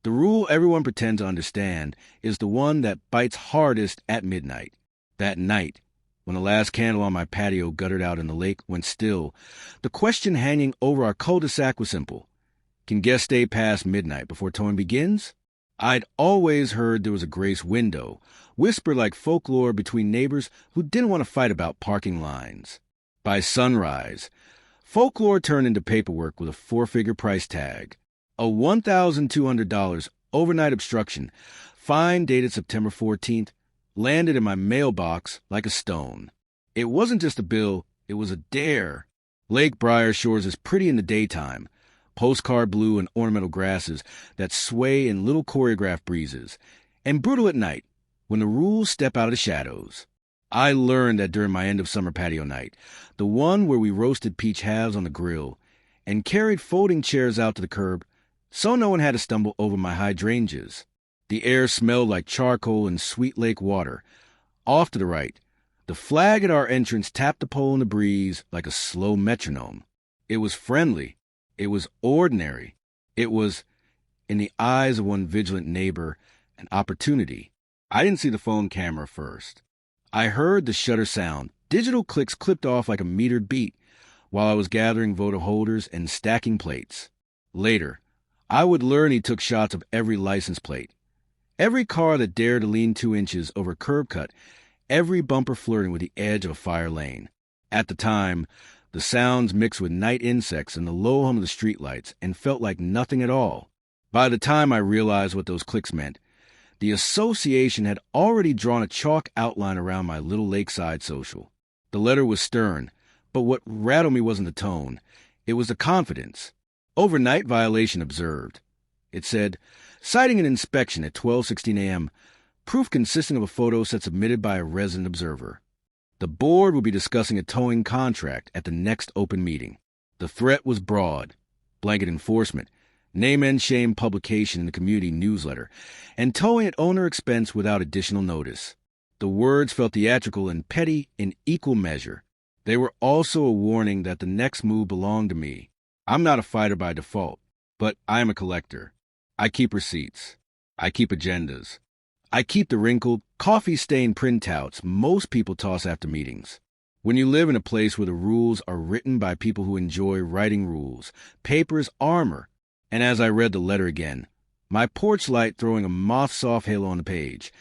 The rule everyone pretends to understand is the one that bites hardest at midnight. That night, when the last candle on my patio guttered out in the lake went still, the question hanging over our cul-de-sac was simple. Can guests stay past midnight before towing begins? I'd always heard there was a grace window, whispered like folklore between neighbors who didn't want to fight about parking lines. By sunrise, folklore turned into paperwork with a four-figure price tag. A $1,200 overnight obstruction, fine dated September 14th, landed in my mailbox like a stone. It wasn't just a bill, it was a dare. Lake Briar Shores is pretty in the daytime, postcard blue and ornamental grasses that sway in little choreographed breezes, and brutal at night when the rules step out of the shadows. I learned that during my end-of-summer patio night, the one where we roasted peach halves on the grill and carried folding chairs out to the curb so no one had to stumble over my hydrangeas. The air smelled like charcoal and sweet lake water. Off to the right, the flag at our entrance tapped the pole in the breeze like a slow metronome. It was friendly. It was ordinary. It was, in the eyes of one vigilant neighbor, an opportunity. I didn't see the phone camera first. I heard the shutter sound. Digital clicks clipped off like a metered beat while I was gathering voter holders and stacking plates. Later, I would learn he took shots of every license plate. Every car that dared to lean 2 inches over a curb cut, every bumper flirting with the edge of a fire lane. At the time, the sounds mixed with night insects and the low hum of the streetlights and felt like nothing at all. By the time I realized what those clicks meant, the association had already drawn a chalk outline around my little lakeside social. The letter was stern, but what rattled me wasn't the tone. It was the confidence. Overnight violation observed. It said, citing an inspection at 12:16 a.m., proof consisting of a photo set submitted by a resident observer. The board would be discussing a towing contract at the next open meeting. The threat was broad: blanket enforcement, name and shame publication in the community newsletter, and towing at owner expense without additional notice. The words felt theatrical and petty in equal measure. They were also a warning that the next move belonged to me. I'm not a fighter by default, but I am a collector. I keep receipts. I keep agendas. I keep the wrinkled, coffee-stained printouts most people toss after meetings. When you live in a place where the rules are written by people who enjoy writing rules, paper is armor. And as I read the letter again, my porch light throwing a moth-soft halo on the page,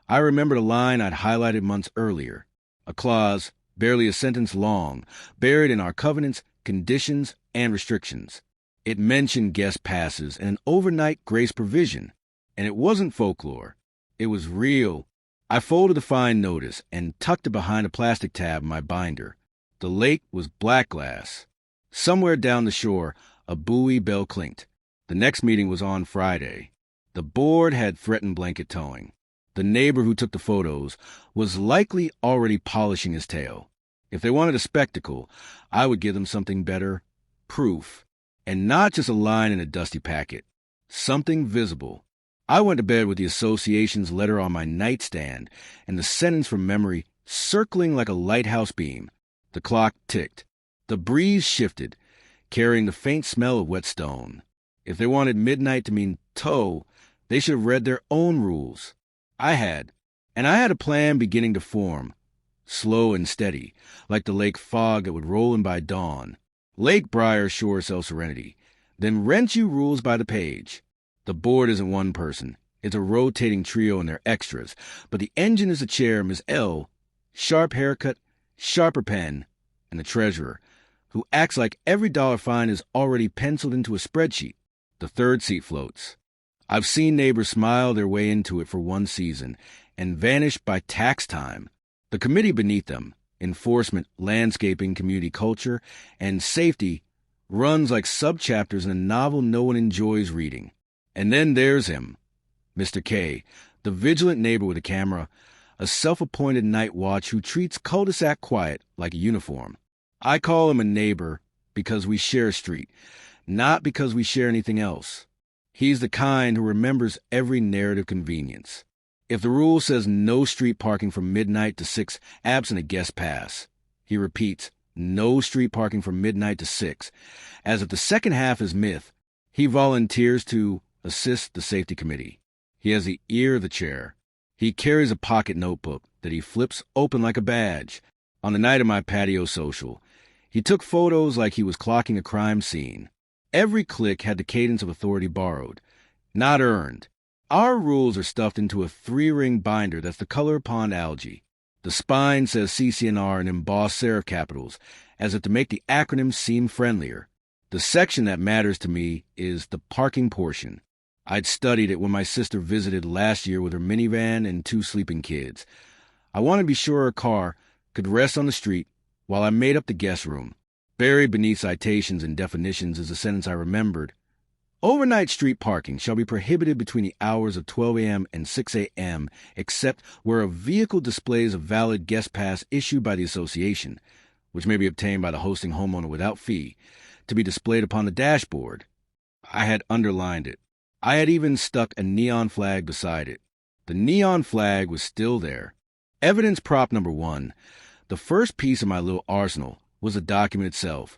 I remembered a line I'd highlighted months earlier, a clause, barely a sentence long, buried in our covenants, conditions, and restrictions. It mentioned guest passes and an overnight grace provision, and it wasn't folklore. It was real. I folded the fine notice and tucked it behind a plastic tab in my binder. The lake was black glass. Somewhere down the shore, a buoy bell clinked. The next meeting was on Friday. The board had threatened blanket towing. The neighbor who took the photos was likely already polishing his tail. If they wanted a spectacle, I would give them something better, proof, and not just a line in a dusty packet. Something visible. I went to bed with the association's letter on my nightstand and the sentence from memory circling like a lighthouse beam. The clock ticked. The breeze shifted, carrying the faint smell of wet stone. If they wanted midnight to mean tow, they should have read their own rules. I had, and I had a plan beginning to form, slow and steady, like the lake fog that would roll in by dawn. Lake Briar Shores self-serenity, then rent you rules by the page. The board isn't one person. It's a rotating trio and their extras, but the engine is the chair, Ms. L, sharp haircut, sharper pen, and the treasurer, who acts like every dollar fine is already penciled into a spreadsheet. The third seat floats. I've seen neighbors smile their way into it for one season and vanish by tax time. The committee beneath them, enforcement, landscaping, community culture, and safety, runs like subchapters in a novel no one enjoys reading. And then there's him, Mr. K, the vigilant neighbor with a camera, a self-appointed night watch who treats cul-de-sac quiet like a uniform. I call him a neighbor because we share a street, not because we share anything else. He's the kind who remembers every narrative convenience. If the rule says no street parking from midnight to 6 absent a guest pass, he repeats, no street parking from midnight to 6. As if the second half is myth, he volunteers to assists the safety committee. He has the ear of the chair. He carries a pocket notebook that he flips open like a badge. On the night of my patio social, he took photos like he was clocking a crime scene. Every click had the cadence of authority borrowed, not earned. Our rules are stuffed into a 3-ring binder that's the color of pond algae. The spine says CC&R in embossed serif capitals, as if to make the acronym seem friendlier. The section that matters to me is the parking portion. I'd studied it when my sister visited last year with her minivan and 2 sleeping kids. I wanted to be sure her car could rest on the street while I made up the guest room. Buried beneath citations and definitions is a sentence I remembered. Overnight street parking shall be prohibited between the hours of 12 a.m. and 6 a.m., except where a vehicle displays a valid guest pass issued by the association, which may be obtained by the hosting homeowner without fee, to be displayed upon the dashboard. I had underlined it. I had even stuck a neon flag beside it. The neon flag was still there. Evidence prop number 1. The first piece of my little arsenal was the document itself.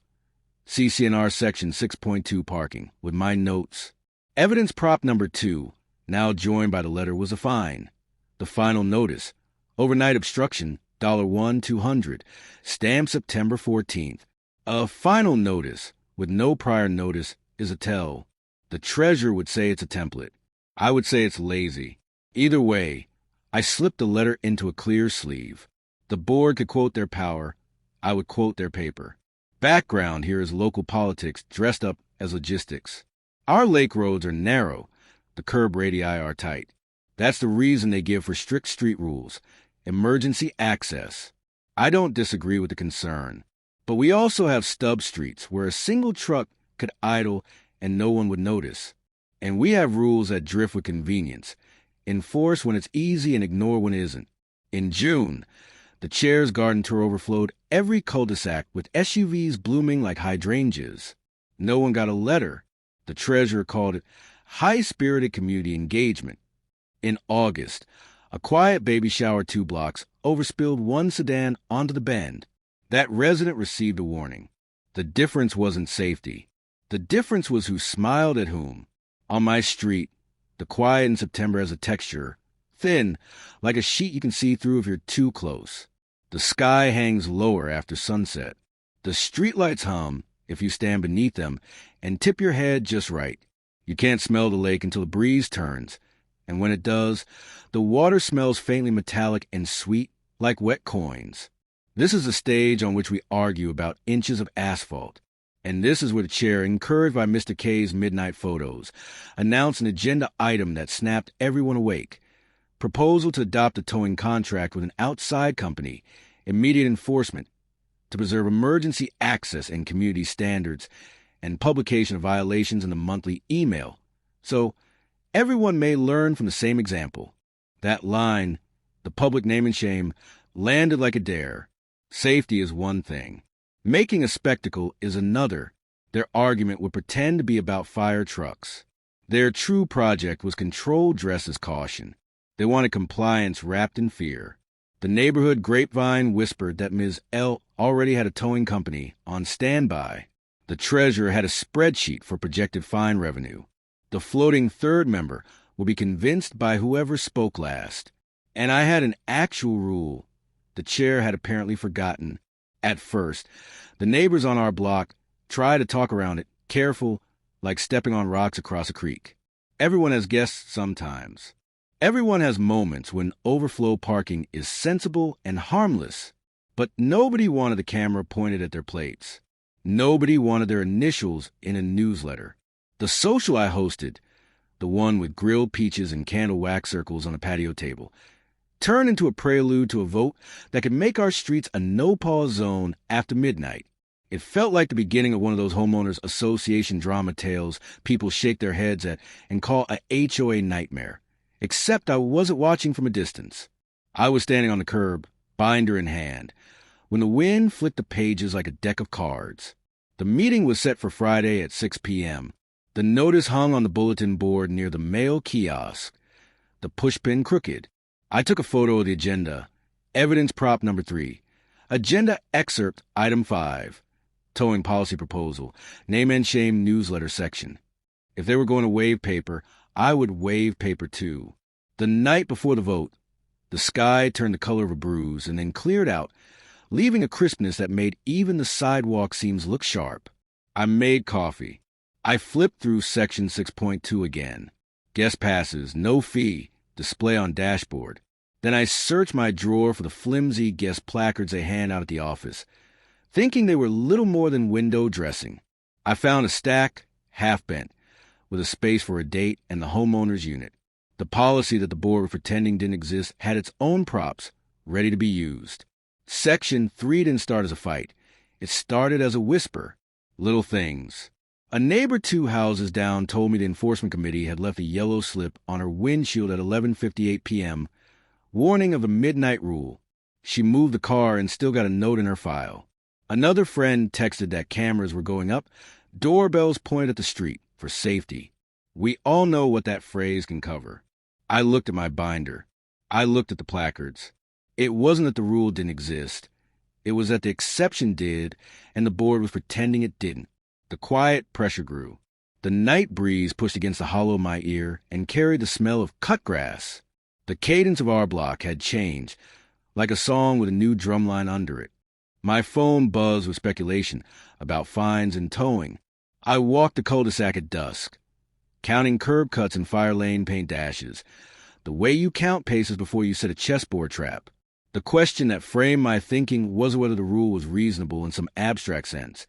CC&R section 6.2 parking, with my notes. Evidence prop number 2, now joined by the letter, was a fine. The final notice. Overnight obstruction, $1 $200. Stamped September 14th. A final notice, with no prior notice, is a tell. The treasurer would say it's a template. I would say it's lazy. Either way, I slipped the letter into a clear sleeve. The board could quote their power. I would quote their paper. Background here is local politics dressed up as logistics. Our lake roads are narrow. The curb radii are tight. That's the reason they give for strict street rules. Emergency access. I don't disagree with the concern. But we also have stub streets where a single truck could idle and no one would notice. And we have rules that drift with convenience. Enforce when it's easy and ignore when it isn't. In June, the chair's garden tour overflowed every cul-de-sac with SUVs blooming like hydrangeas. No one got a letter. The treasurer called it high-spirited community engagement. In August, a quiet baby shower 2 blocks overspilled 1 sedan onto the bend. That resident received a warning. The difference wasn't safety. The difference was who smiled at whom. On my street, the quiet in September has a texture, thin, like a sheet you can see through if you're too close. The sky hangs lower after sunset. The streetlights hum if you stand beneath them and tip your head just right. You can't smell the lake until the breeze turns, and when it does, the water smells faintly metallic and sweet like wet coins. This is the stage on which we argue about inches of asphalt. And this is where the chair, encouraged by Mr. K's midnight photos, announced an agenda item that snapped everyone awake. Proposal to adopt a towing contract with an outside company, immediate enforcement, to preserve emergency access and community standards, and publication of violations in the monthly email. So everyone may learn from the same example. That line, the public name and shame, landed like a dare. Safety is one thing. Making a spectacle is another. Their argument would pretend to be about fire trucks. Their true project was controlled dress as caution. They wanted compliance wrapped in fear. The neighborhood grapevine whispered that Ms. L already had a towing company on standby. The treasurer had a spreadsheet for projected fine revenue. The floating third member will be convinced by whoever spoke last. And I had an actual rule the chair had apparently forgotten. At first, the neighbors on our block tried to talk around it, careful, like stepping on rocks across a creek. Everyone has guests sometimes. Everyone has moments when overflow parking is sensible and harmless. But nobody wanted the camera pointed at their plates. Nobody wanted their initials in a newsletter. The social I hosted, the one with grilled peaches and candle wax circles on a patio table, turned into a prelude to a vote that could make our streets a no-pause zone after midnight. It felt like the beginning of one of those homeowners association drama tales people shake their heads at and call a HOA nightmare. Except I wasn't watching from a distance. I was standing on the curb, binder in hand, when the wind flicked the pages like a deck of cards. The meeting was set for Friday at 6 p.m. The notice hung on the bulletin board near the mail kiosk, the pushpin crooked. I took a photo of the agenda. Evidence prop number 3. Agenda excerpt item 5. Towing policy proposal. Name and shame newsletter section. If they were going to waive paper, I would wave paper too. The night before the vote, the sky turned the color of a bruise and then cleared out, leaving a crispness that made even the sidewalk seams look sharp. I made coffee. I flipped through section 6.2 again. Guest passes, no fee, display on dashboard. Then I searched my drawer for the flimsy guest placards they hand out at the office, thinking they were little more than window dressing. I found a stack, half bent, with a space for a date and the homeowners unit. The policy that the board was pretending didn't exist had its own props, ready to be used. Section 3 didn't start as a fight. It started as a whisper. Little things. A neighbor 2 houses down told me the enforcement committee had left a yellow slip on her windshield at 11:58 p.m., warning of a midnight rule. She moved the car and still got a note in her file. Another friend texted that cameras were going up, doorbells pointed at the street, for safety. We all know what that phrase can cover. I looked at my binder. I looked at the placards. It wasn't that the rule didn't exist. It was that the exception did, and the board was pretending it didn't. The quiet pressure grew. The night breeze pushed against the hollow of my ear and carried the smell of cut grass. The cadence of our block had changed, like a song with a new drumline under it. My phone buzzed with speculation about fines and towing. I walked the cul-de-sac at dusk, counting curb cuts and fire lane paint dashes, the way you count paces before you set a chessboard trap. The question that framed my thinking wasn't whether the rule was reasonable in some abstract sense.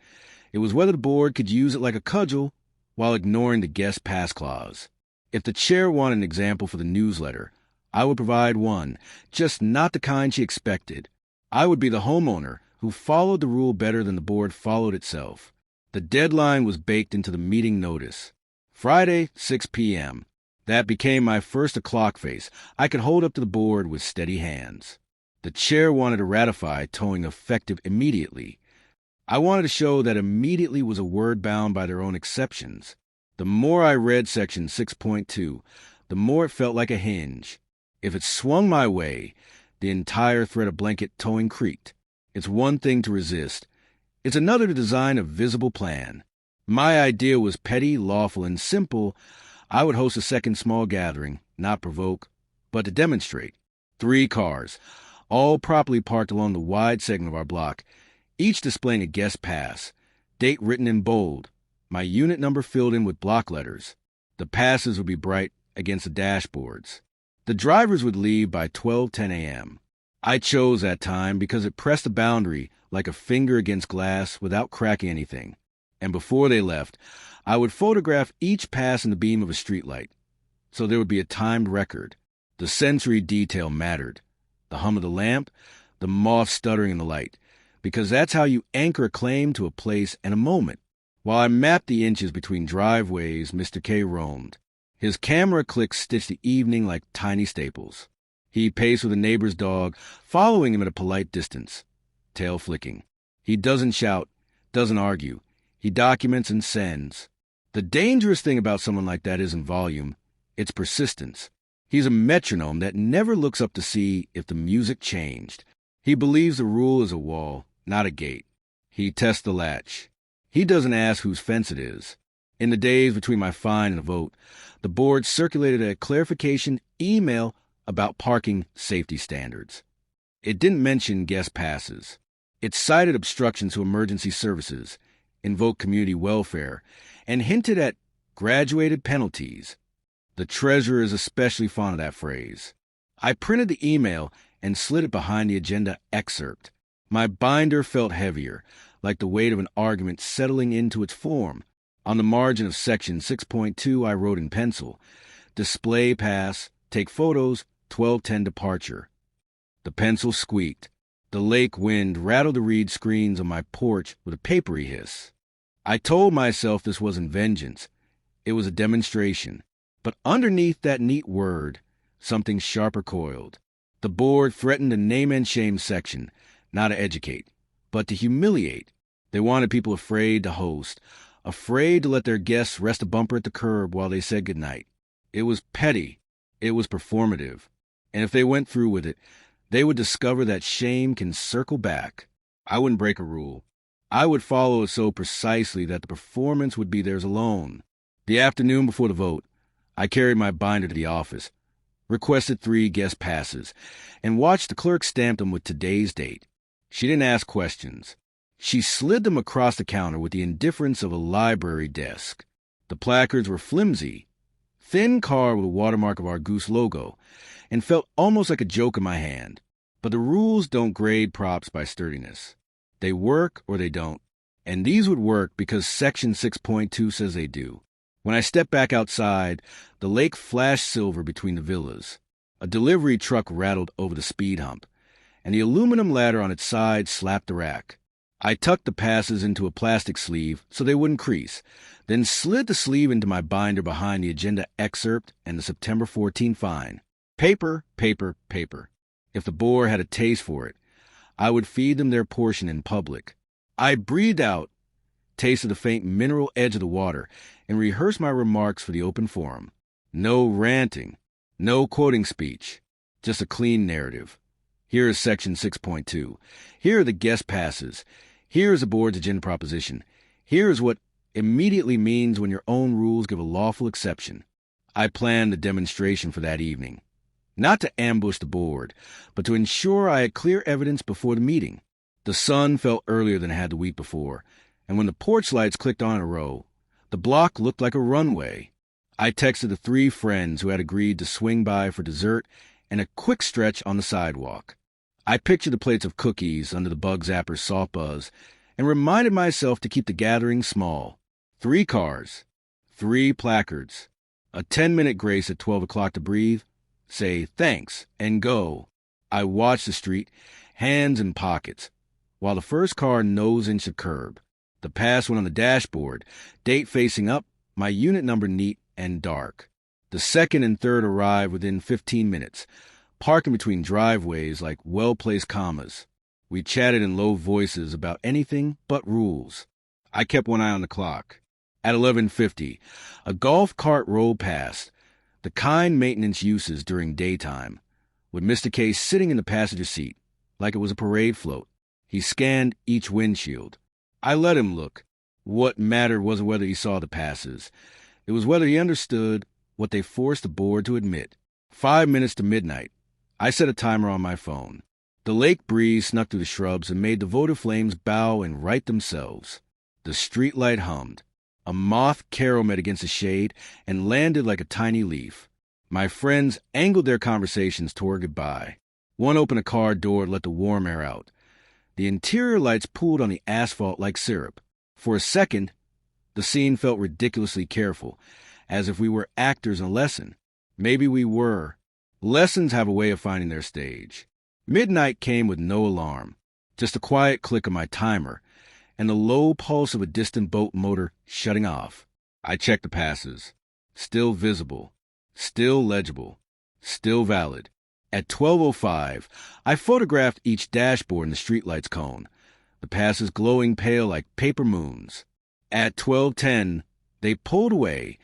It was whether the board could use it like a cudgel while ignoring the guest pass clause. If the chair wanted an example for the newsletter, I would provide one, just not the kind she expected. I would be the homeowner who followed the rule better than the board followed itself. The deadline was baked into the meeting notice. Friday, 6 p.m. That became my first o'clock face I could hold up to the board with steady hands. The chair wanted to ratify towing effective immediately. I wanted to show that immediately was a word bound by their own exceptions. The more I read section 6.2, the more it felt like a hinge. If it swung my way, the entire thread of blanket towing creaked. It's one thing to resist. It's another to design a visible plan. My idea was petty, lawful, and simple. I would host a second small gathering, not provoke, but to demonstrate. 3 cars, all properly parked along the wide segment of our block, each displaying a guest pass, date written in bold, my unit number filled in with block letters. The passes would be bright against the dashboards. The drivers would leave by 12:10 a.m. I chose that time because it pressed the boundary like a finger against glass without cracking anything. And before they left, I would photograph each pass in the beam of a streetlight, so there would be a timed record. The sensory detail mattered. The hum of the lamp, the moth stuttering in the light, because that's how you anchor a claim to a place and a moment. While I mapped the inches between driveways, Mr. K roamed. His camera clicks stitched the evening like tiny staples. He paced with a neighbor's dog, following him at a polite distance, tail flicking. He doesn't shout, doesn't argue. He documents and sends. The dangerous thing about someone like that isn't volume, it's persistence. He's a metronome that never looks up to see if the music changed. He believes the rule is a wall, not a gate. He tests the latch. He doesn't ask whose fence it is. In the days between my fine and the vote, the board circulated a clarification email about parking safety standards. It didn't mention guest passes. It cited obstructions to emergency services, invoked community welfare, and hinted at graduated penalties. The treasurer is especially fond of that phrase. I printed the email and slid it behind the agenda excerpt. My binder felt heavier, like the weight of an argument settling into its form. On the margin of section 6.2, I wrote in pencil, display pass, take photos, 12:10 departure. The pencil squeaked. The lake wind rattled the reed screens on my porch with a papery hiss. I told myself this wasn't vengeance. It was a demonstration. But underneath that neat word, something sharper coiled. The board threatened a name and shame section, not to educate, but to humiliate. They wanted people afraid to host, afraid to let their guests rest a bumper at the curb while they said goodnight. It was petty. It was performative. And if they went through with it, they would discover that shame can circle back. I wouldn't break a rule. I would follow it so precisely that the performance would be theirs alone. The afternoon before the vote, I carried my binder to the office, requested 3 guest passes, and watched the clerk stamp them with today's date. She didn't ask questions. She slid them across the counter with the indifference of a library desk. The placards were flimsy, thin card with a watermark of our Goose logo, and felt almost like a joke in my hand. But the rules don't grade props by sturdiness. They work or they don't. And these would work because Section 6.2 says they do. When I stepped back outside, the lake flashed silver between the villas. A delivery truck rattled over the speed hump, and the aluminum ladder on its side slapped the rack. I tucked the passes into a plastic sleeve so they wouldn't crease, then slid the sleeve into my binder behind the agenda excerpt and the September 14 fine. Paper, paper, paper. If the board had a taste for it, I would feed them their portion in public. I breathed out, tasted the faint mineral edge of the water, and rehearsed my remarks for the open forum. No ranting, no quoting speech, just a clean narrative. Here is Section 6.2. Here are the guest passes. Here is the board's agenda proposition. Here is what immediately means when your own rules give a lawful exception. I planned the demonstration for that evening. Not to ambush the board, but to ensure I had clear evidence before the meeting. The sun fell earlier than it had the week before, and when the porch lights clicked on in a row, the block looked like a runway. I texted the 3 friends who had agreed to swing by for dessert and a quick stretch on the sidewalk. I pictured the plates of cookies under the Bug Zapper's soft buzz and reminded myself to keep the gathering small. 3 cars, 3 placards, a 10-minute grace at 12 o'clock to breathe, say thanks, and go. I watched the street, hands in pockets, while the first car nose-inched the curb. The pass went on the dashboard, date facing up, my unit number neat and dark. The second and third arrived within 15 minutes, parking between driveways like well-placed commas. We chatted in low voices about anything but rules. I kept one eye on the clock. At 11:50, a golf cart rolled past, the kind maintenance uses during daytime, with Mr. K sitting in the passenger seat, like it was a parade float. He scanned each windshield. I let him look. What mattered wasn't whether he saw the passes. It was whether he understood what they forced the board to admit. 5 minutes to midnight. I set a timer on my phone. The lake breeze snuck through the shrubs and made the votive flames bow and right themselves. The streetlight hummed. A moth carol met against the shade and landed like a tiny leaf. My friends angled their conversations toward goodbye. One opened a car door to let the warm air out. The interior lights pooled on the asphalt like syrup. For a second, the scene felt ridiculously careful, as if we were actors in a lesson. Maybe we were. Lessons have a way of finding their stage. Midnight came with no alarm, just a quiet click of my timer, and the low pulse of a distant boat motor shutting off. I checked the passes. Still visible. Still legible. Still valid. At 12:05, I photographed each dashboard in the streetlight's cone, the passes glowing pale like paper moons. At 12:10, they pulled away,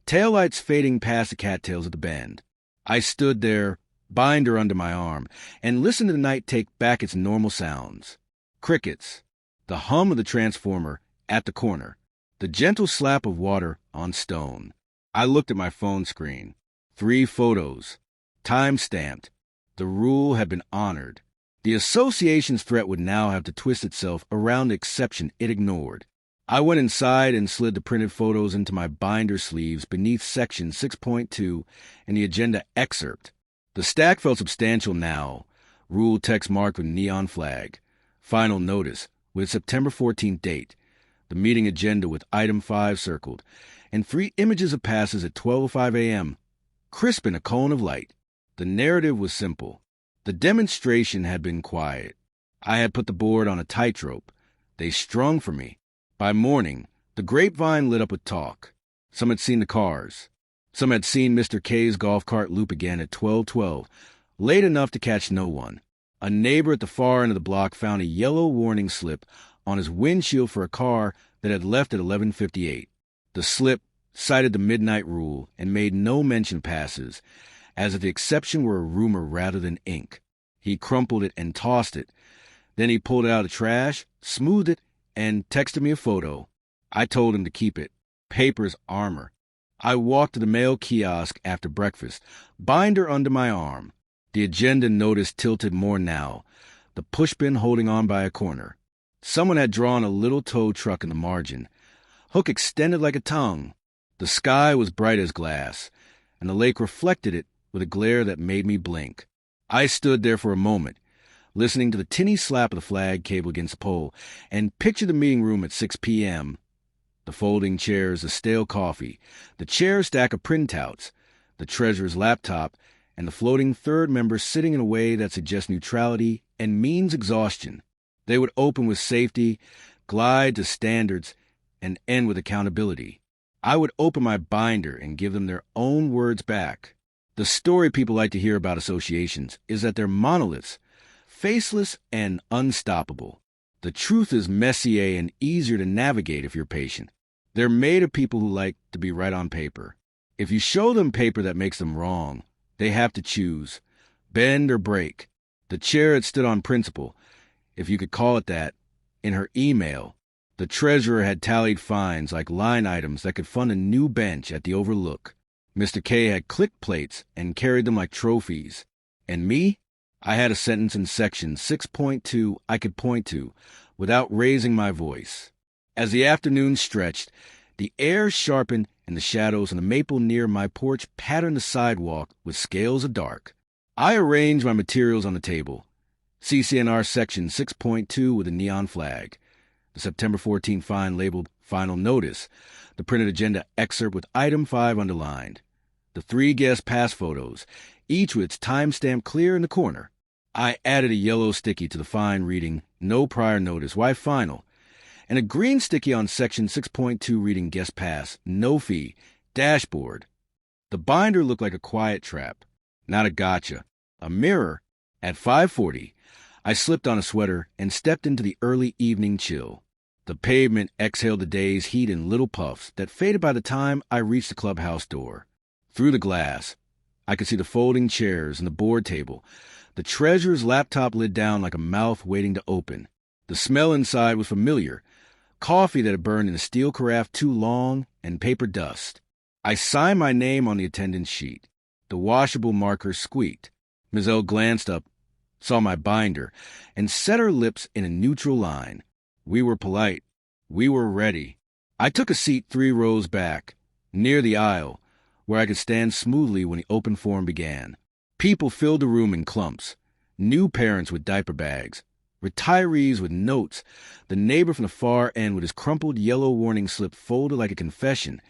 taillights fading past the cattails at the bend. I stood there, binder under my arm, and listened to the night take back its normal sounds. Crickets, the hum of the transformer at the corner, the gentle slap of water on stone. I looked at my phone screen. 3 photos. Time-stamped. The rule had been honored. The association's threat would now have to twist itself around the exception it ignored. I went inside and slid the printed photos into my binder sleeves beneath Section 6.2 and the agenda excerpt. The stack felt substantial now. Rule text marked with neon flag. Final notice with September 14th date. The meeting agenda with item 5 circled. And 3 images of passes at 12:05 a.m. Crisp in a cone of light. The narrative was simple. The demonstration had been quiet. I had put the board on a tightrope. They strung for me. By morning, the grapevine lit up with talk. Some had seen the cars. Some had seen Mr. K's golf cart loop again at 12:12, late enough to catch no one. A neighbor at the far end of the block found a yellow warning slip on his windshield for a car that had left at 11:58. The slip cited the midnight rule and made no mention of passes, as if the exception were a rumor rather than ink. He crumpled it and tossed it. Then he pulled it out of the trash, smoothed it, and texted me a photo. I told him to keep it. Paper's armor. I walked to the mail kiosk after breakfast, binder under my arm. The agenda notice tilted more now, the pushpin holding on by a corner. Someone had drawn a little tow truck in the margin, hook extended like a tongue. The sky was bright as glass, and the lake reflected it with a glare that made me blink. I stood there for a moment, listening to the tinny slap of the flag cable against the pole, and pictured the meeting room at 6 p.m. The folding chairs, the stale coffee, the chair stack of printouts, the treasurer's laptop, and the floating third member sitting in a way that suggests neutrality and means exhaustion. They would open with safety, glide to standards, and end with accountability. I would open my binder and give them their own words back. The story people like to hear about associations is that they're monoliths, faceless and unstoppable. The truth is messier and easier to navigate if you're patient. They're made of people who like to be right on paper. If you show them paper that makes them wrong, they have to choose, bend or break. The chair had stood on principle, if you could call it that, in her email. The treasurer had tallied fines like line items that could fund a new bench at the Overlook. Mr. K had click plates and carried them like trophies. And me? I had a sentence in section 6.2 I could point to without raising my voice. As the afternoon stretched, the air sharpened and the shadows on the maple near my porch patterned the sidewalk with scales of dark. I arranged my materials on the table. CCNR section 6.2 with a neon flag. The September 14 fine labeled Final Notice. The printed agenda excerpt with item 5 underlined. The 3 guest pass photos, each with its timestamp clear in the corner. I added a yellow sticky to the fine reading No Prior Notice, Why Final? And a green sticky on section 6.2 reading Guest Pass, No Fee, Dashboard. The binder looked like a quiet trap, not a gotcha. A mirror. At 5:40, I slipped on a sweater and stepped into the early evening chill. The pavement exhaled the day's heat in little puffs that faded by the time I reached the clubhouse door. Through the glass, I could see the folding chairs and the board table, the treasurer's laptop lid down like a mouth waiting to open. The smell inside was familiar, coffee that had burned in a steel carafe too long, and paper dust. I signed my name on the attendance sheet. The washable marker squeaked. Ms. L glanced up, saw my binder, and set her lips in a neutral line. We were polite. We were ready. I took a seat 3 rows back, near the aisle, where I could stand smoothly when the open forum began. People filled the room in clumps. New parents with diaper bags, retirees with notes, the neighbor from the far end with his crumpled yellow warning slip folded like a confession,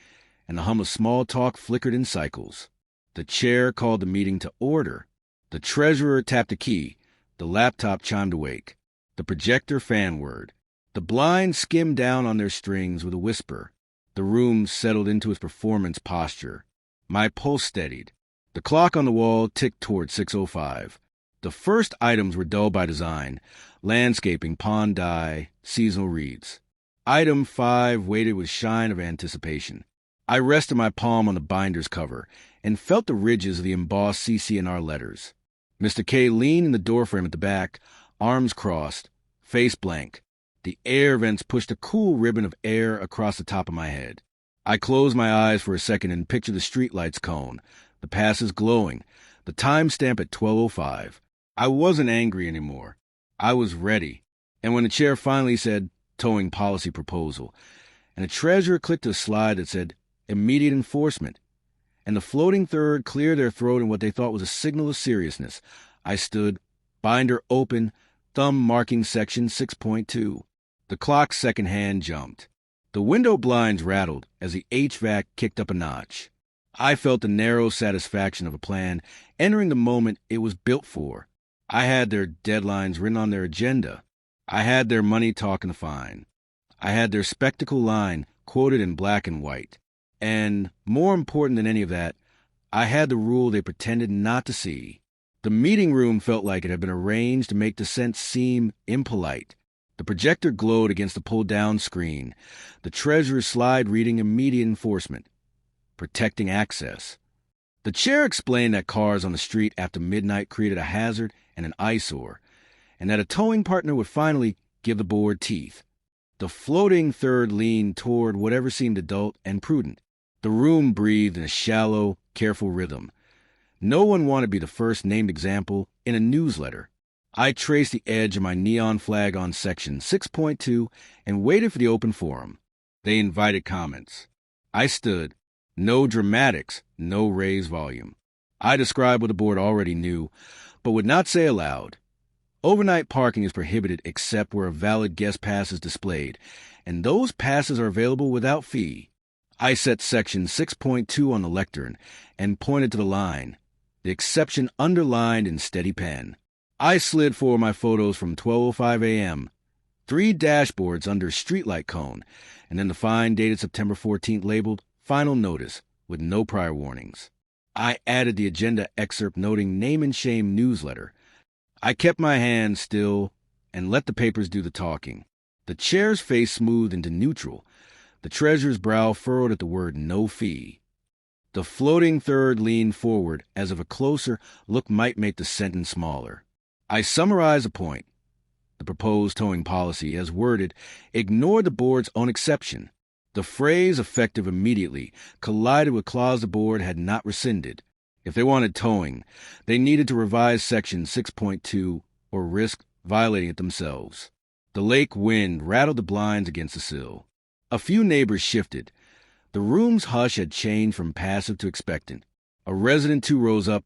and the hum of small talk flickered in cycles. The chair called the meeting to order. The treasurer tapped a key. The laptop chimed awake. The projector fanword. The blinds skimmed down on their strings with a whisper. The room settled into its performance posture. My pulse steadied. The clock on the wall ticked toward 6:05. The first items were dull by design. Landscaping, pond dye, seasonal reeds. Item 5 waited with shine of anticipation. I rested my palm on the binder's cover and felt the ridges of the embossed CC&R letters. Mr. K leaned in the doorframe at the back, arms crossed, face blank. The air vents pushed a cool ribbon of air across the top of my head. I closed my eyes for a second and pictured the streetlight's cone, the passes glowing, the timestamp at 12:05. I wasn't angry anymore. I was ready. And when the chair finally said, Towing Policy Proposal, and the treasurer clicked a slide that said, Immediate Enforcement, and the floating third cleared their throat in what they thought was a signal of seriousness, I stood, binder open, thumb marking section 6.2. The clock's second hand jumped. The window blinds rattled as the HVAC kicked up a notch. I felt the narrow satisfaction of a plan entering the moment it was built for. I had their deadlines written on their agenda. I had their money talking the fine. I had their spectacle line quoted in black and white. And, more important than any of that, I had the rule they pretended not to see. The meeting room felt like it had been arranged to make dissent seem impolite. The projector glowed against the pulled-down screen. The treasurer's slide reading Immediate Enforcement, protecting access. The chair explained that cars on the street after midnight created a hazard and an eyesore, and that a towing partner would finally give the board teeth. The floating third leaned toward whatever seemed adult and prudent. The room breathed in a shallow, careful rhythm. No one wanted to be the first named example in a newsletter. I traced the edge of my neon flag on section 6.2 and waited for the open forum. They invited comments. I stood. No dramatics, no raised volume. I described what the board already knew, but would not say aloud. Overnight parking is prohibited except where a valid guest pass is displayed, and those passes are available without fee. I set section 6.2 on the lectern and pointed to the line, the exception underlined in steady pen. I slid forward my photos from 12:05 a.m., 3 dashboards under streetlight cone, and then the fine dated September 14th labeled Final Notice with no prior warnings. I added the agenda excerpt noting name and shame newsletter. I kept my hands still and let the papers do the talking. The chair's face smoothed into neutral. The treasurer's brow furrowed at the word no fee. The floating third leaned forward as if a closer look might make the sentence smaller. I summarized the point. The proposed towing policy, as worded, ignored the board's own exception. The phrase, effective immediately, collided with clause the board had not rescinded. If they wanted towing, they needed to revise section 6.2 or risk violating it themselves. The lake wind rattled the blinds against the sill. A few neighbors shifted. The room's hush had changed from passive to expectant. A resident too rose up,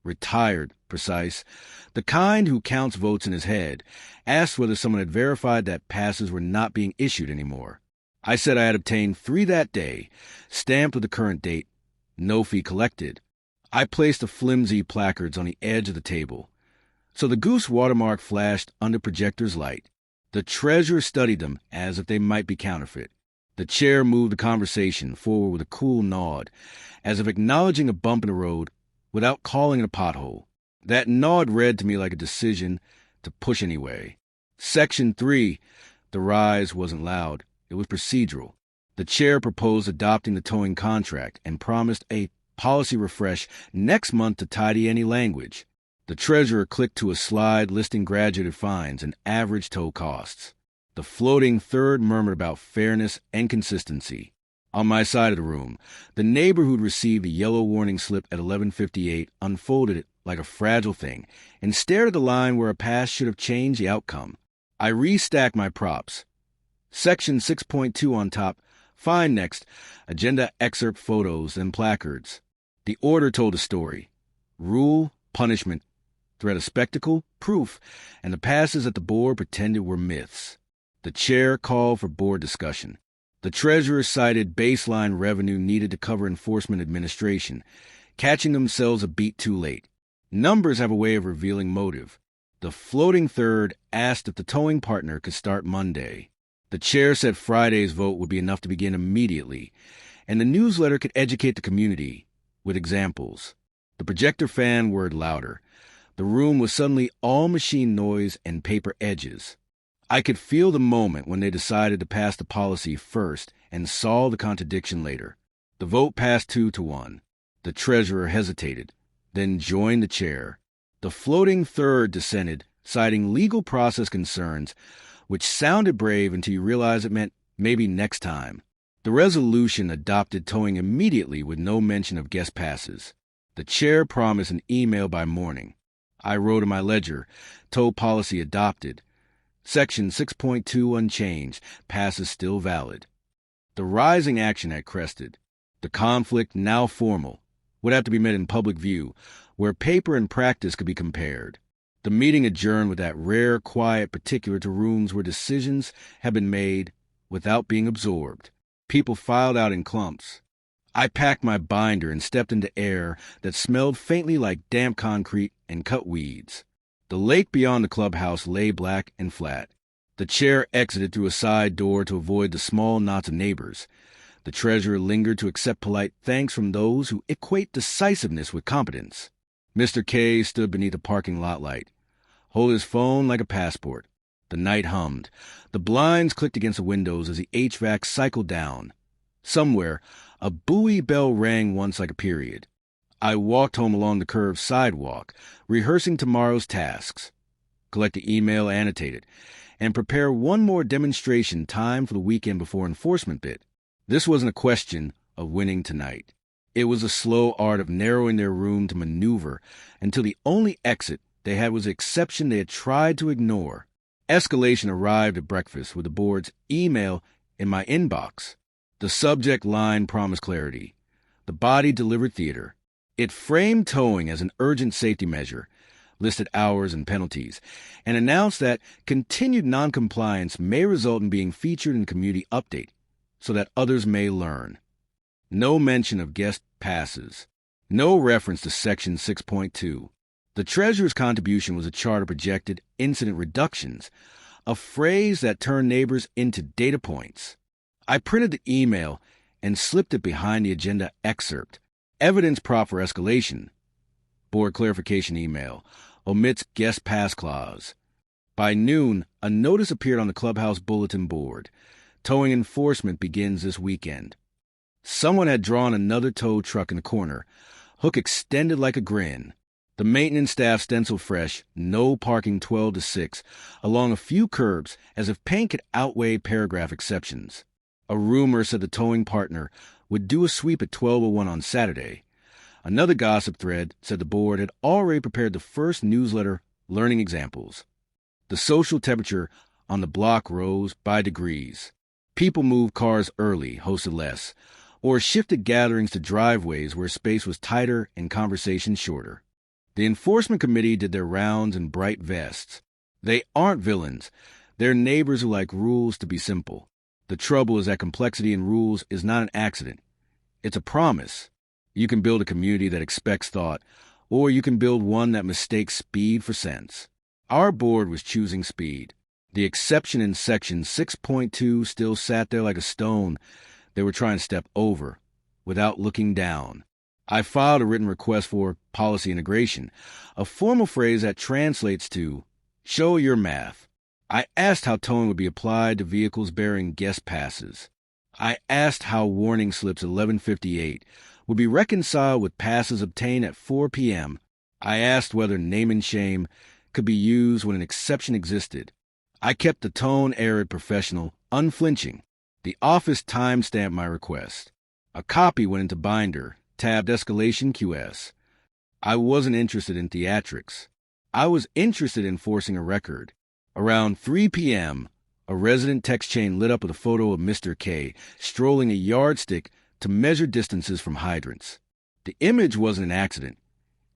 retired, precise, the kind who counts votes in his head, asked whether someone had verified that passes were not being issued anymore. I said I had obtained 3 that day, stamped with the current date, no fee collected. I placed the flimsy placards on the edge of the table. So the goose watermark flashed under projector's light. The treasurer studied them as if they might be counterfeit. The chair moved the conversation forward with a cool nod, as if acknowledging a bump in the road without calling it a pothole. That nod read to me like a decision to push anyway. Section 3, the rise wasn't loud. It was procedural. The chair proposed adopting the towing contract and promised a policy refresh next month to tidy any language. The treasurer clicked to a slide listing graduated fines and average tow costs. The floating third murmured about fairness and consistency. On my side of the room, the neighbor who'd received a yellow warning slip at 11:58 unfolded it like a fragile thing and stared at the line where a pass should have changed the outcome. I restacked my props. Section 6.2 on top, fine next, agenda excerpt photos and placards. The order told a story. Rule, punishment, threat of spectacle, proof, and the passes that the board pretended were myths. The chair called for board discussion. The treasurer cited baseline revenue needed to cover enforcement administration, catching themselves a beat too late. Numbers have a way of revealing motive. The floating third asked if the towing partner could start Monday. The chair said Friday's vote would be enough to begin immediately, and the newsletter could educate the community with examples. The projector fan whirred louder. The room was suddenly all machine noise and paper edges. I could feel the moment when they decided to pass the policy first and saw the contradiction later. The vote passed 2-1. The treasurer hesitated, then joined the chair. The floating third dissented, citing legal process concerns, which sounded brave until you realized it meant maybe next time. The resolution adopted towing immediately with no mention of guest passes. The chair promised an email by morning. I wrote in my ledger, tow policy adopted. Section 6.2 unchanged, passes still valid. The rising action had crested. The conflict, now formal, would have to be met in public view, where paper and practice could be compared. The meeting adjourned with that rare quiet particular to rooms where decisions had been made without being absorbed. People filed out in clumps. I packed my binder and stepped into air that smelled faintly like damp concrete and cut weeds. The lake beyond the clubhouse lay black and flat. The chair exited through a side door to avoid the small knots of neighbors. The treasurer lingered to accept polite thanks from those who equate decisiveness with competence. Mr. K stood beneath a parking lot light, holding his phone like a passport. The night hummed. The blinds clicked against the windows as the HVAC cycled down. Somewhere, a buoy bell rang once like a period. I walked home along the curved sidewalk, rehearsing tomorrow's tasks. Collect the email annotated, and prepare one more demonstration timed for the weekend before enforcement bit. This wasn't a question of winning tonight. It was a slow art of narrowing their room to maneuver until the only exit they had was the exception they had tried to ignore. Escalation arrived at breakfast with the board's email in my inbox. The subject line promised clarity. The body delivered theater. It framed towing as an urgent safety measure, listed hours and penalties, and announced that continued noncompliance may result in being featured in community update so that others may learn. No mention of guest passes. No reference to Section 6.2. The treasurer's contribution was a chart of projected incident reductions, a phrase that turned neighbors into data points. I printed the email and slipped it behind the agenda excerpt. Evidence prop for escalation. Board clarification email. Omits guest pass clause. By noon, a notice appeared on the clubhouse bulletin board. Towing enforcement begins this weekend. Someone had drawn another tow truck in the corner, hook extended like a grin. The maintenance staff stenciled fresh, no parking 12 to 6, along a few curbs as if paint could outweigh paragraph exceptions. A rumor said the towing partner would do a sweep at 12:01 on Saturday. Another gossip thread said the board had already prepared the first newsletter learning examples. The social temperature on the block rose by degrees. People moved cars early, hosted less, or shifted gatherings to driveways where space was tighter and conversation shorter. The enforcement committee did their rounds in bright vests. They aren't villains. They're neighbors who like rules to be simple. The trouble is that complexity in rules is not an accident. It's a promise. You can build a community that expects thought, or you can build one that mistakes speed for sense. Our board was choosing speed. The exception in Section 6.2 still sat there like a stone they were trying to step over without looking down. I filed a written request for policy integration, a formal phrase that translates to show your math. I asked how towing would be applied to vehicles bearing guest passes. I asked how warning slips 1158 would be reconciled with passes obtained at 4 p.m. I asked whether name and shame could be used when an exception existed. I kept the tone arid, professional, unflinching. The office time-stamped my request. A copy went into binder, tabbed Escalation QS. I wasn't interested in theatrics. I was interested in forcing a record. Around 3 p.m., a resident text chain lit up with a photo of Mr. K strolling a yardstick to measure distances from hydrants. The image wasn't an accident.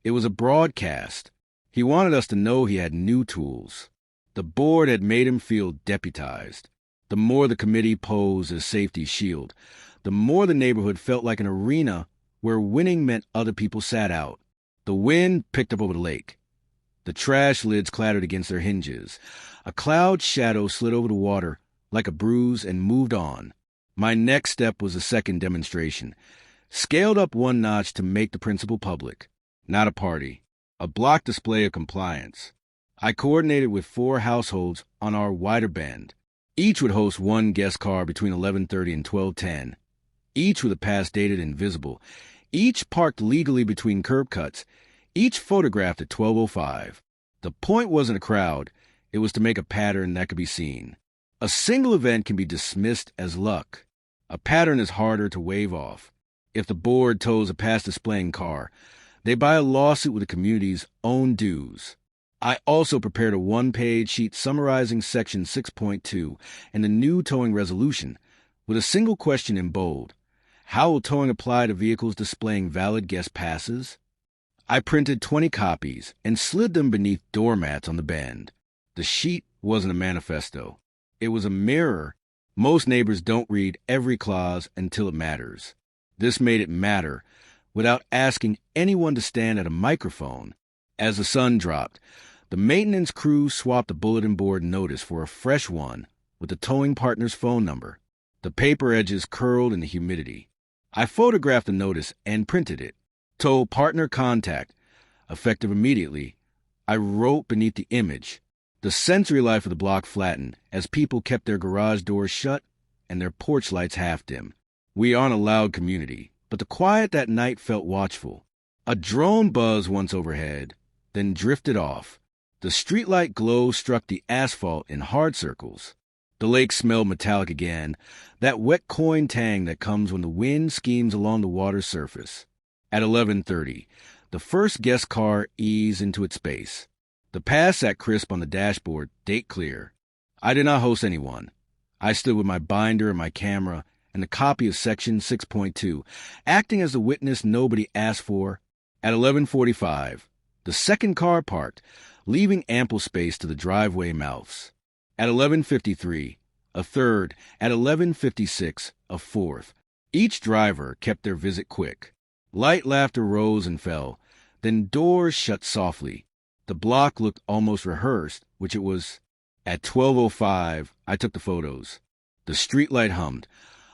It was a broadcast. He wanted us to know he had new tools. The board had made him feel deputized. The more the committee posed as safety shield, the more the neighborhood felt like an arena where winning meant other people sat out. The wind picked up over the lake. The trash lids clattered against their hinges. A cloud shadow slid over the water like a bruise and moved on. My next step was a second demonstration, scaled up one notch to make the principle public. Not a party, a block display of compliance. I coordinated with 4 households on our wider bend. Each would host one guest car between 11:30 and 12:10. Each with a pass dated and visible. Each parked legally between curb cuts. Each photographed at 12:05. The point wasn't a crowd. It was to make a pattern that could be seen. A single event can be dismissed as luck. A pattern is harder to wave off. If the board tows a pass-displaying car, they buy a lawsuit with the community's own dues. I also prepared a one-page sheet summarizing Section 6.2 and the new towing resolution with a single question in bold. How will towing apply to vehicles displaying valid guest passes? I printed 20 copies and slid them beneath doormats on the bend. The sheet wasn't a manifesto. It was a mirror. Most neighbors don't read every clause until it matters. This made it matter without asking anyone to stand at a microphone. As the sun dropped, the maintenance crew swapped the bulletin board notice for a fresh one with the towing partner's phone number. The paper edges curled in the humidity. I photographed the notice and printed it. Tow partner contact, effective immediately. I wrote beneath the image. The sensory life of the block flattened as people kept their garage doors shut and their porch lights half dim. We aren't a loud community, but the quiet that night felt watchful. A drone buzzed once overhead, then drifted off. The streetlight glow struck the asphalt in hard circles. The lake smelled metallic again, that wet coin tang that comes when the wind schemes along the water's surface. At 11:30, the first guest car eased into its space. The pass sat crisp on the dashboard, date clear. I did not host anyone. I stood with my binder and my camera and a copy of Section 6.2, acting as the witness nobody asked for. At 11:45, the second car parked, leaving ample space to the driveway mouths. At 11:53, a third. At 11:56, a fourth. Each driver kept their visit quick. Light laughter rose and fell. Then doors shut softly. The block looked almost rehearsed, which it was. At 12:05, I took the photos. The streetlight hummed.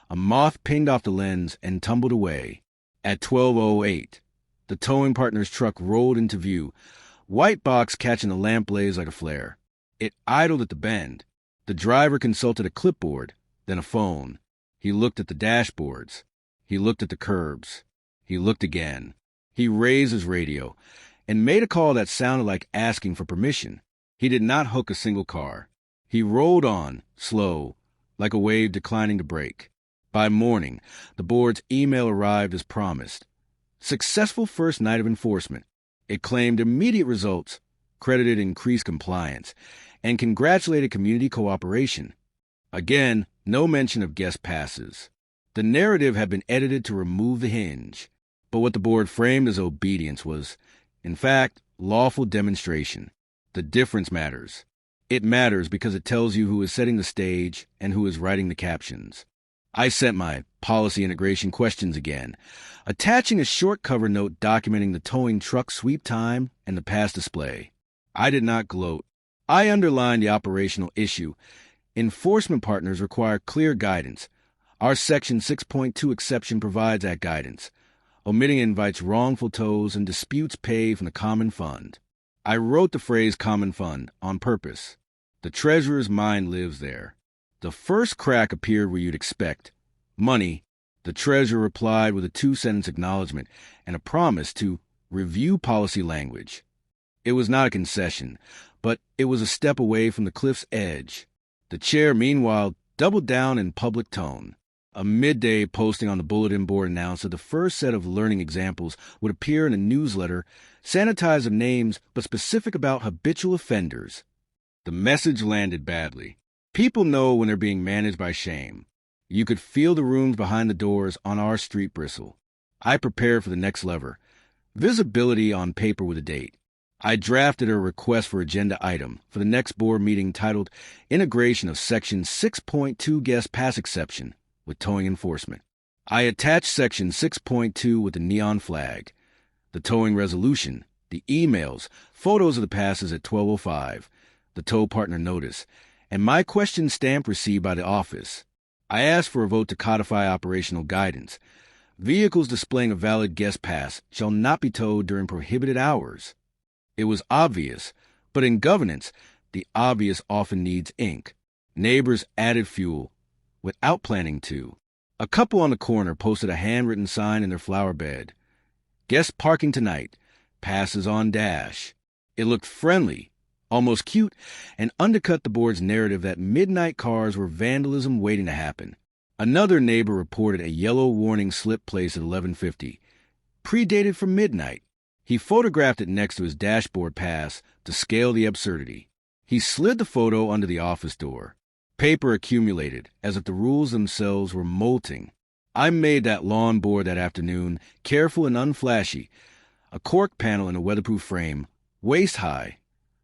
A moth pinged off the lens and tumbled away. At 12:08, the towing partner's truck rolled into view, white box catching the lamp blaze like a flare. It idled at the bend. The driver consulted a clipboard, then a phone. He looked at the dashboards. He looked at the curbs. He looked again. He raised his radio and made a call that sounded like asking for permission. He did not hook a single car. He rolled on, slow, like a wave declining to break. By morning, the board's email arrived as promised. Successful first night of enforcement. It claimed immediate results, credited increased compliance, and congratulated community cooperation. Again, no mention of guest passes. The narrative had been edited to remove the hinge, but what the board framed as obedience was, in fact, lawful demonstration. The difference matters. It matters because it tells you who is setting the stage and who is writing the captions. I sent my policy integration questions again, attaching a short cover note documenting the towing truck sweep time and the pass display. I did not gloat. I underlined the operational issue. Enforcement partners require clear guidance. Our Section 6.2 exception provides that guidance. Omitting invites wrongful tows and disputes paid from the common fund. I wrote the phrase common fund on purpose. The treasurer's mind lives there. The first crack appeared where you'd expect. Money. The treasurer replied with a 2-sentence acknowledgement and a promise to review policy language. It was not a concession, but it was a step away from the cliff's edge. The chair, meanwhile, doubled down in public tone. A midday posting on the bulletin board announced that the first set of learning examples would appear in a newsletter, sanitized of names but specific about habitual offenders. The message landed badly. People know when they're being managed by shame. You could feel the rooms behind the doors on our street bristle. I prepared for the next lever. Visibility on paper with a date. I drafted a request for agenda item for the next board meeting titled Integration of Section 6.2 Guest Pass Exception with Towing Enforcement. I attached Section 6.2 with the neon flag, the towing resolution, the emails, photos of the passes at 12:05, the tow partner notice, and my question stamp received by the office. I asked for a vote to codify operational guidance. Vehicles displaying a valid guest pass shall not be towed during prohibited hours. It was obvious, but in governance, the obvious often needs ink. Neighbors added fuel, without planning to. A couple on the corner posted a handwritten sign in their flower bed. Guest parking tonight, passes on dash. It looked friendly, almost cute, and undercut the board's narrative that midnight cars were vandalism waiting to happen. Another neighbor reported a yellow warning slip placed at 11:50, predated from midnight. He photographed it next to his dashboard pass to scale the absurdity. He slid the photo under the office door. Paper accumulated, as if the rules themselves were molting. I made that lawn board that afternoon, careful and unflashy, a cork panel in a weatherproof frame, waist-high,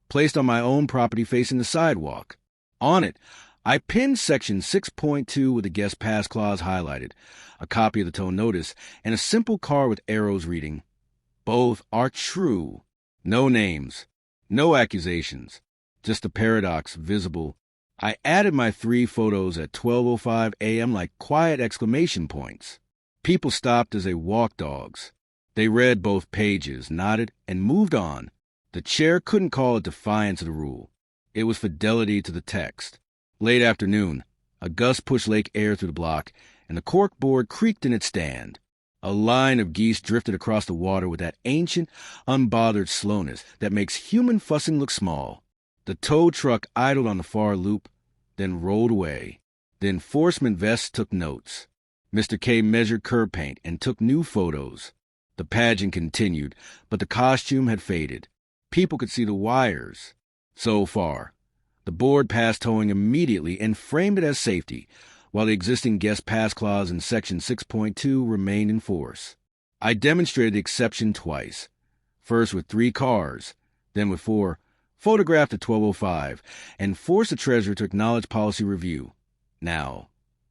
placed on my own property facing the sidewalk. On it, I pinned Section 6.2 with the guest pass clause highlighted, a copy of the tow notice, and a simple card with arrows reading, "Both are true." No names, no accusations, just a paradox visible. I added my 3 photos at 12:05 a.m. like quiet exclamation points. People stopped as they walked dogs. They read both pages, nodded, and moved on. The chair couldn't call it defiance of the rule. It was fidelity to the text. Late afternoon, a gust pushed lake air through the block, and the cork board creaked in its stand. A line of geese drifted across the water with that ancient, unbothered slowness that makes human fussing look small. The tow truck idled on the far loop, then rolled away. The enforcement vest took notes. Mr. K measured curb paint and took new photos. The pageant continued, but the costume had faded. People could see the wires. So far, the board passed towing immediately and framed it as safety, while the existing guest pass clause in Section 6.2 remained in force. I demonstrated the exception twice, first with 3 cars, then with 4, photographed at 12:05, and forced the treasurer to acknowledge policy review. Now,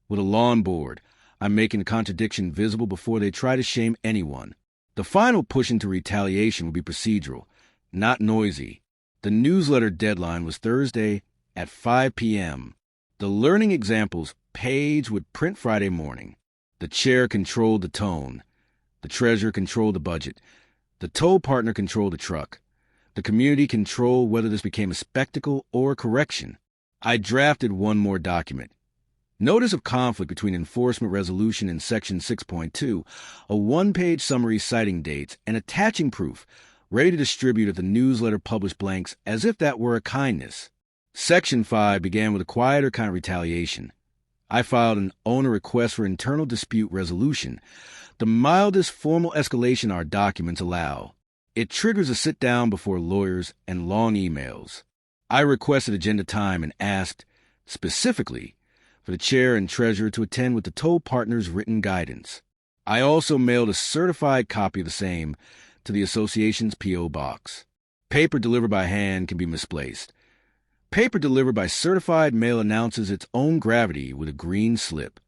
with a lawn board, I'm making the contradiction visible before they try to shame anyone. The final push into retaliation will be procedural, not noisy. The newsletter deadline was Thursday at 5 p.m. The learning examples page would print Friday morning. The chair controlled the tone. The treasurer controlled the budget. The tow partner controlled the truck. The community controlled whether this became a spectacle or a correction. I drafted one more document. Notice of conflict between enforcement resolution and Section 6.2, a one-page summary citing dates and attaching proof, ready to distribute if the newsletter published blanks as if that were a kindness. Section 5 began with a quieter kind of retaliation. I filed an owner request for internal dispute resolution, the mildest formal escalation our documents allow. It triggers a sit-down before lawyers and long emails. I requested agenda time and asked, specifically, for the chair and treasurer to attend with the tow partner's written guidance. I also mailed a certified copy of the same to the association's P.O. box. Paper delivered by hand can be misplaced. Paper delivered by certified mail announces its own gravity with a green slip.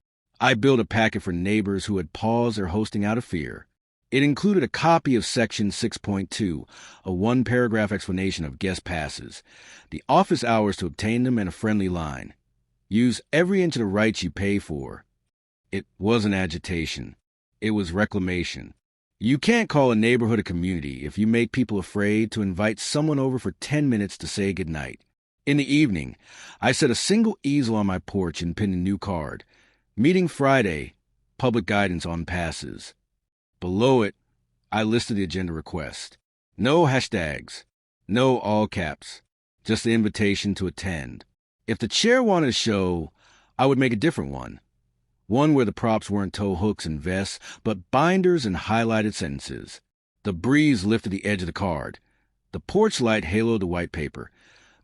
I built a packet for neighbors who had paused their hosting out of fear. It included a copy of Section 6.2, a one-paragraph explanation of guest passes, the office hours to obtain them, and a friendly line. Use every inch of the rights you pay for. It wasn't agitation. It was reclamation. You can't call a neighborhood a community if you make people afraid to invite someone over for 10 minutes to say goodnight. In the evening, I set a single easel on my porch and pinned a new card. Meeting Friday, public guidance on passes. Below it, I listed the agenda request. No hashtags, no all caps, just the invitation to attend. If the chair wanted a show, I would make a different one. One where the props weren't tow hooks and vests, but binders and highlighted sentences. The breeze lifted the edge of the card. The porch light haloed the white paper.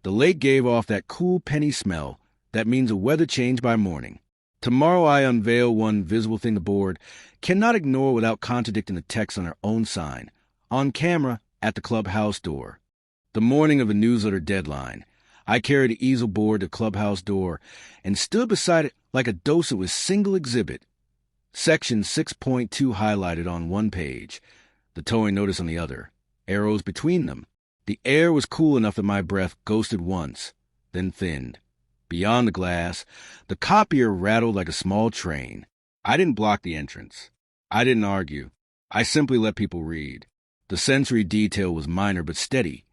The lake gave off that cool penny smell that means a weather change by morning. Tomorrow I unveil one visible thing the board cannot ignore without contradicting the text on our own sign, on camera at the clubhouse door. The morning of the newsletter deadline, I carried the easel board to the clubhouse door and stood beside it like a docent with single exhibit. Section 6.2 highlighted on one page, the towing notice on the other, arrows between them. The air was cool enough that my breath ghosted once, then thinned. Beyond the glass, the copier rattled like a small train. I didn't block the entrance. I didn't argue. I simply let people read. The sensory detail was minor but steady.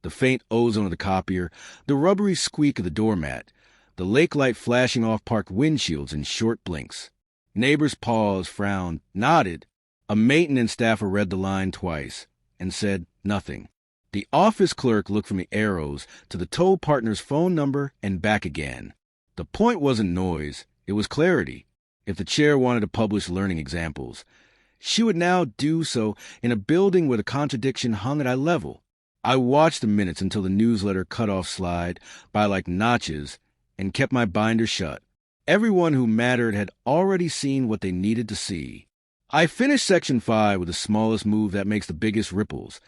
The faint ozone of the copier, the rubbery squeak of the doormat, the lake light flashing off parked windshields in short blinks. Neighbors paused, frowned, nodded. A maintenance staffer read the line twice and said nothing. The office clerk looked from the arrows to the tow partner's phone number and back again. The point wasn't noise, it was clarity. If the chair wanted to publish learning examples, she would now do so in a building where the contradiction hung at eye level. I watched the minutes until the newsletter cutoff slide by like notches and kept my binder shut. Everyone who mattered had already seen what they needed to see. I finished Section 5 with the smallest move that makes the biggest ripples.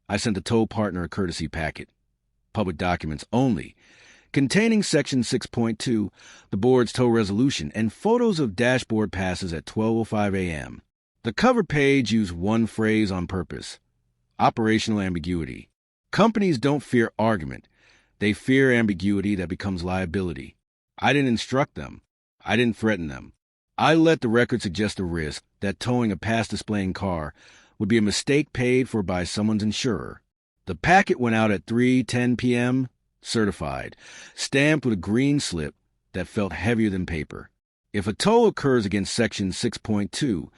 I sent the tow partner a courtesy packet, public documents only, containing Section 6.2, the board's tow resolution, and photos of dashboard passes at 12:05 a.m. The cover page used one phrase on purpose: operational ambiguity. Companies don't fear argument. They fear ambiguity that becomes liability. I didn't instruct them. I didn't threaten them. I let the record suggest a risk that towing a pass-displaying car would be a mistake paid for by someone's insurer. The packet went out at 3:10 p.m., certified, stamped with a green slip that felt heavier than paper. If a tow occurs against Section 6.2,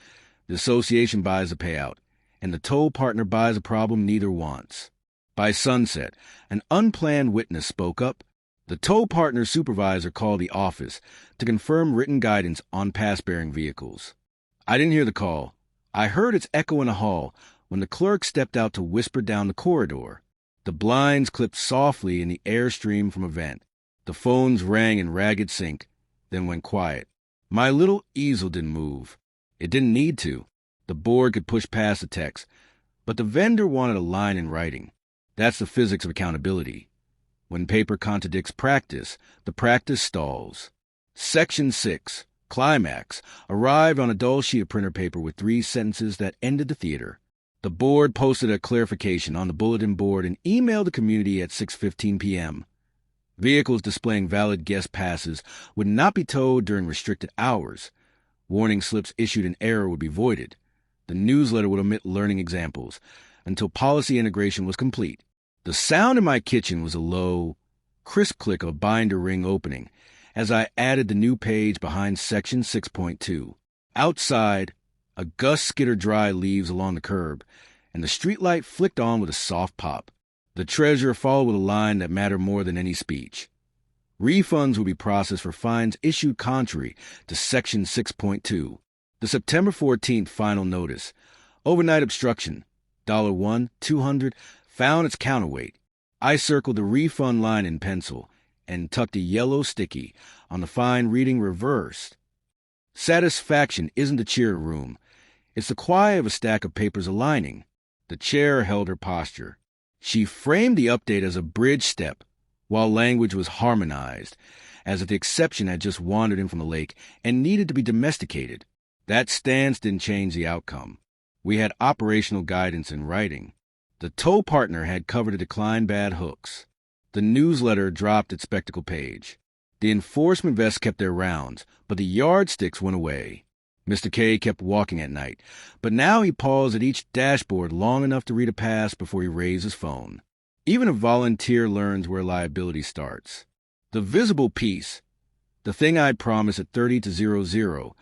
the association buys a payout, and the tow partner buys a problem neither wants. By sunset, an unplanned witness spoke up. The tow partner supervisor called the office to confirm written guidance on pass-bearing vehicles. I didn't hear the call. I heard its echo in the hall when the clerk stepped out to whisper down the corridor. The blinds clipped softly in the airstream from a vent. The phones rang in ragged sync, then went quiet. My little easel didn't move. It didn't need to. The board could push past the text, but the vendor wanted a line in writing. That's the physics of accountability. When paper contradicts practice, the practice stalls. Section 6, Climax, arrived on a dull sheet of printer paper with 3 sentences that ended the theater. The board posted a clarification on the bulletin board and emailed the community at 6:15 p.m. Vehicles displaying valid guest passes would not be towed during restricted hours. Warning slips issued in error would be voided. The newsletter would omit learning examples until policy integration was complete. The sound in my kitchen was a low, crisp click of a binder ring opening as I added the new page behind Section 6.2. Outside, a gust skittered dry leaves along the curb, and the streetlight flicked on with a soft pop. The treasurer followed with a line that mattered more than any speech. Refunds would be processed for fines issued contrary to Section 6.2. The September 14th final notice, overnight obstruction, $1, $200, found its counterweight. I circled the refund line in pencil and tucked a yellow sticky on the fine reading reversed. Satisfaction isn't the cheer room. It's the quiet of a stack of papers aligning. The chair held her posture. She framed the update as a bridge step, while language was harmonized, as if the exception had just wandered in from the lake and needed to be domesticated. That stance didn't change the outcome. We had operational guidance in writing. The tow partner had covered to decline bad hooks. The newsletter dropped its spectacle page. The enforcement vests kept their rounds, but the yardsticks went away. Mr. K kept walking at night, but now he paused at each dashboard long enough to read a pass before he raised his phone. Even a volunteer learns where liability starts. The visible piece, the thing I'd promised at 30 to 00,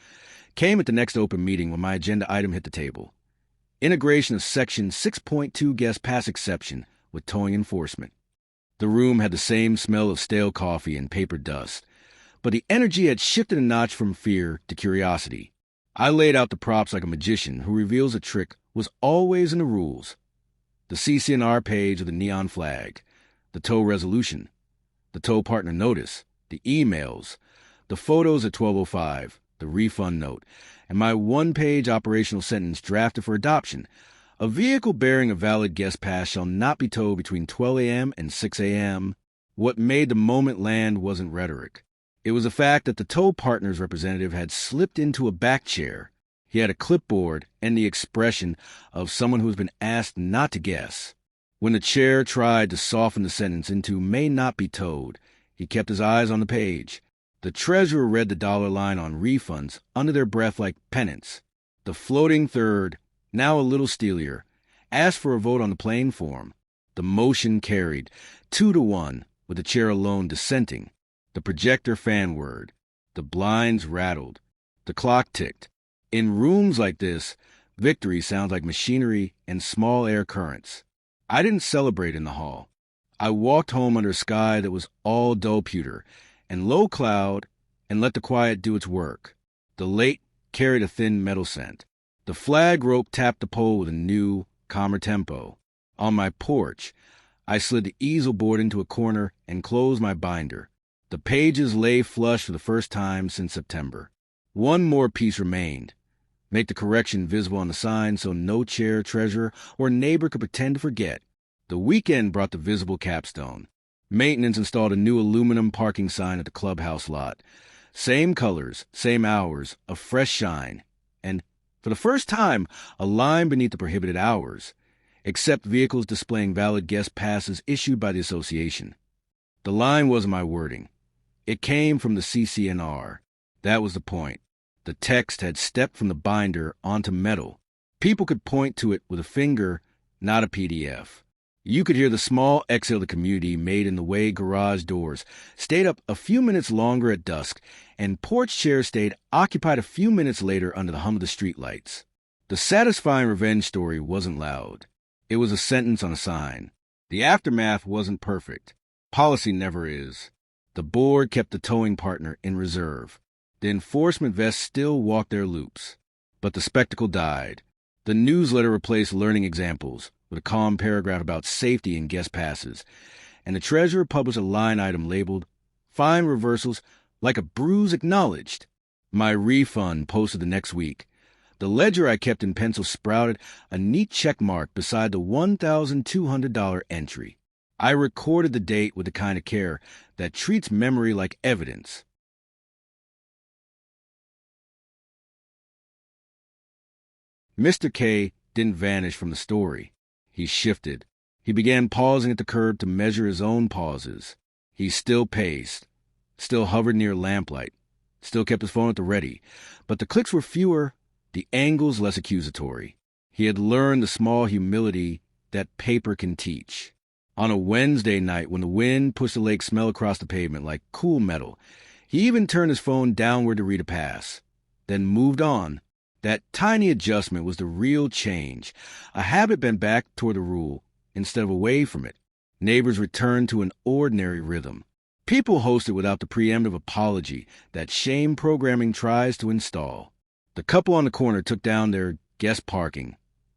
came at the next open meeting when my agenda item hit the table. Integration of Section 6.2 guest pass exception with towing enforcement. The room had the same smell of stale coffee and paper dust, but the energy had shifted a notch from fear to curiosity. I laid out the props like a magician who reveals a trick was always in the rules. The CC&R page of the neon flag, the tow resolution, the tow partner notice, the emails, the photos at 12:05, the refund note, and my one-page operational sentence drafted for adoption. A vehicle bearing a valid guest pass shall not be towed between 12 a.m. and 6 a.m. What made the moment land wasn't rhetoric. It was the fact that the tow partner's representative had slipped into a back chair. He had a clipboard and the expression of someone who has been asked not to guess. When the chair tried to soften the sentence into may not be towed, he kept his eyes on the page. The treasurer read the dollar line on refunds under their breath like penance. The floating third, now a little steelier, asked for a vote on the plain form. The motion carried 2-1, with the chair alone dissenting. The projector fanword. The blinds rattled. The clock ticked. In rooms like this, victory sounds like machinery and small air currents. I didn't celebrate in the hall. I walked home under a sky that was all dull pewter and low cloud and let the quiet do its work. The lake carried a thin metal scent. The flag rope tapped the pole with a new, calmer tempo. On my porch, I slid the easel board into a corner and closed my binder. The pages lay flush for the first time since September. One more piece remained. Make the correction visible on the sign so no chair, treasurer, or neighbor could pretend to forget. The weekend brought the visible capstone. Maintenance installed a new aluminum parking sign at the clubhouse lot. Same colors, same hours, a fresh shine. And, for the first time, a line beneath the prohibited hours, except vehicles displaying valid guest passes issued by the association. The line wasn't my wording. It came from the CC&R. That was the point. The text had stepped from the binder onto metal. People could point to it with a finger, not a PDF. You could hear the small exhale the community made in the way garage doors stayed up a few minutes longer at dusk, and porch chairs stayed occupied a few minutes later under the hum of the streetlights. The satisfying revenge story wasn't loud. It was a sentence on a sign. The aftermath wasn't perfect. Policy never is. The board kept the towing partner in reserve. The enforcement vests still walked their loops. But the spectacle died. The newsletter replaced learning examples with a calm paragraph about safety and guest passes, and the treasurer published a line item labeled, "Fine reversals like a bruise acknowledged." My refund posted the next week. The ledger I kept in pencil sprouted a neat check mark beside the $1,200 entry. I recorded the date with the kind of care that treats memory like evidence. Mr. K didn't vanish from the story. He shifted. He began pausing at the curb to measure his own pauses. He still paced, still hovered near lamplight, still kept his phone at the ready, but the clicks were fewer, the angles less accusatory. He had learned the small humility that paper can teach. On a Wednesday night when the wind pushed the lake smell across the pavement like cool metal, he even turned his phone downward to read a pass, then moved on. That tiny adjustment was the real change. A habit bent back toward the rule instead of away from it. Neighbors returned to an ordinary rhythm. People hosted without the preemptive apology that shame programming tries to install. The couple on the corner took down their guest parking,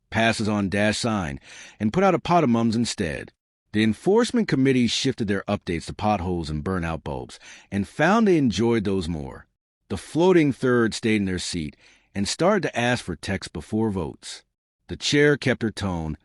passes on dash sign, and put out a pot of mums instead. The enforcement committee shifted their updates to potholes and burnout bulbs and found they enjoyed those more. The floating third stayed in their seat and started to ask for text before votes. The chair kept her tone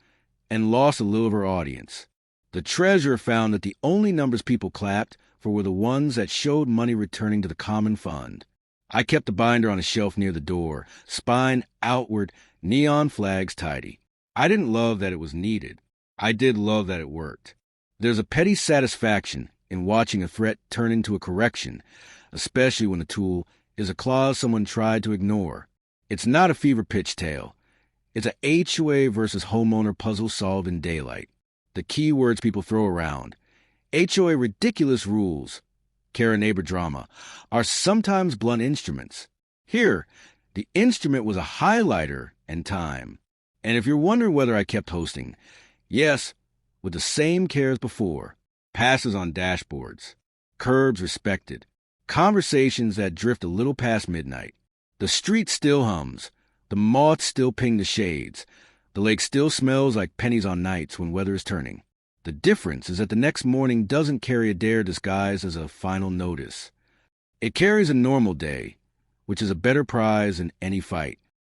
and lost a little of her audience. The treasurer found that the only numbers people clapped for were the ones that showed money returning to the common fund. I kept the binder on a shelf near the door, spine outward, neon flags tidy. I didn't love that it was needed. I did love that it worked. There's a petty satisfaction in watching a threat turn into a correction, especially when the tool is a clause someone tried to ignore. It's not a fever pitch tale. It's a HOA versus homeowner puzzle solved in daylight. The key words people throw around. HOA ridiculous rules, care and neighbor drama, are sometimes blunt instruments. Here, the instrument was a highlighter and time. And if you're wondering whether I kept hosting, yes, with the same care as before. Passes on dashboards, curbs respected, conversations that drift a little past midnight. The street still hums. The moths still ping the shades. The lake still smells like pennies on nights when weather is turning. The difference is that the next morning doesn't carry a dare disguised as a final notice. It carries a normal day, which is a better prize than any fight.